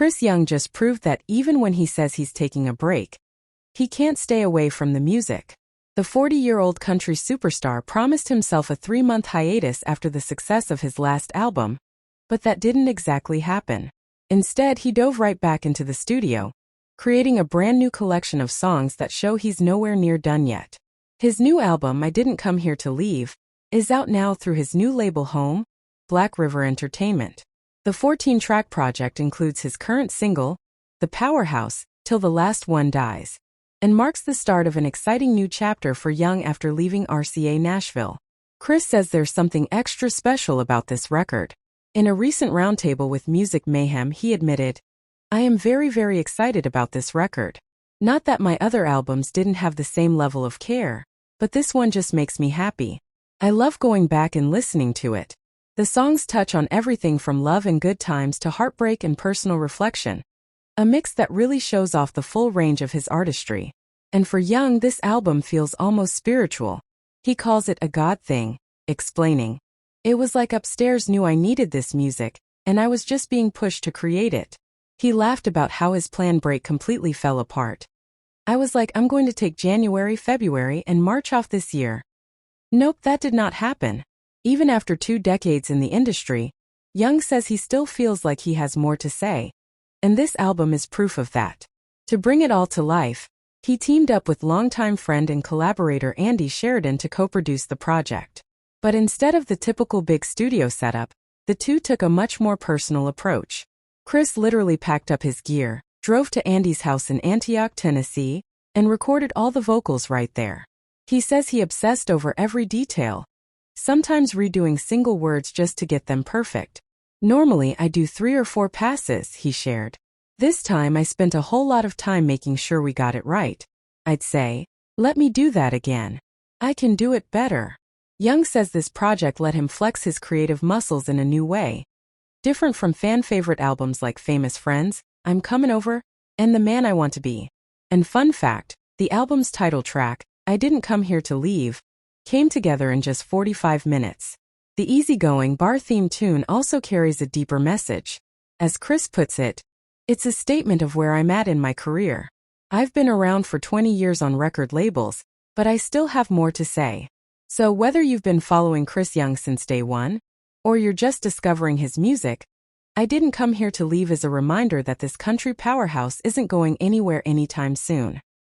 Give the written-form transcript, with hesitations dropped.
Chris Young just proved that even when he says he's taking a break, he can't stay away from the music. The 40-year-old country superstar promised himself a 3-month hiatus after the success of his last album, but that didn't exactly happen. Instead, he dove right back into the studio, creating a brand new collection of songs that show he's nowhere near done yet. His new album, I Didn't Come Here to Leave, is out now through his new label home, Black River Entertainment. The 14-track project includes his current single, The Powerhouse, Till the Last One Dies, and marks the start of an exciting new chapter for Young after leaving RCA Nashville. Chris says there's something extra special about this record. In a recent roundtable with Music Mayhem, he admitted, "I am very, very excited about this record. Not that my other albums didn't have the same level of care, but this one just makes me happy. I love going back and listening to it. The songs touch on everything from love and good times to heartbreak and personal reflection. A mix that really shows off the full range of his artistry. And for Young, this album feels almost spiritual. He calls it a God thing, explaining, "It was like upstairs knew I needed this music, and I was just being pushed to create it." He laughed about how his planned break completely fell apart. "I was like, I'm going to take January, February, and March off this year." Nope, that did not happen. Even after 2 decades in the industry, Young says he still feels like he has more to say. And this album is proof of that. To bring it all to life, he teamed up with longtime friend and collaborator Andy Sheridan to co-produce the project. But instead of the typical big studio setup, the two took a much more personal approach. Chris literally packed up his gear, drove to Andy's house in Antioch, Tennessee, and recorded all the vocals right there. He says he obsessed over every detail, sometimes redoing single words just to get them perfect. "Normally I do 3 or 4 passes," he shared. "This time I spent a whole lot of time making sure we got it right. I'd say, let me do that again. I can do it better." Young says this project let him flex his creative muscles in a new way. Different from fan-favorite albums like Famous Friends, I'm Coming Over, and The Man I Want to Be. And fun fact, the album's title track, I Didn't Come Here to Leave, came together in just 45 minutes. The easygoing bar theme tune also carries a deeper message. As Chris puts it, "It's a statement of where I'm at in my career. I've been around for 20 years on record labels, but I still have more to say." So whether you've been following Chris Young since day one, or you're just discovering his music, I Didn't Come Here to Leave is a reminder that this country powerhouse isn't going anywhere anytime soon.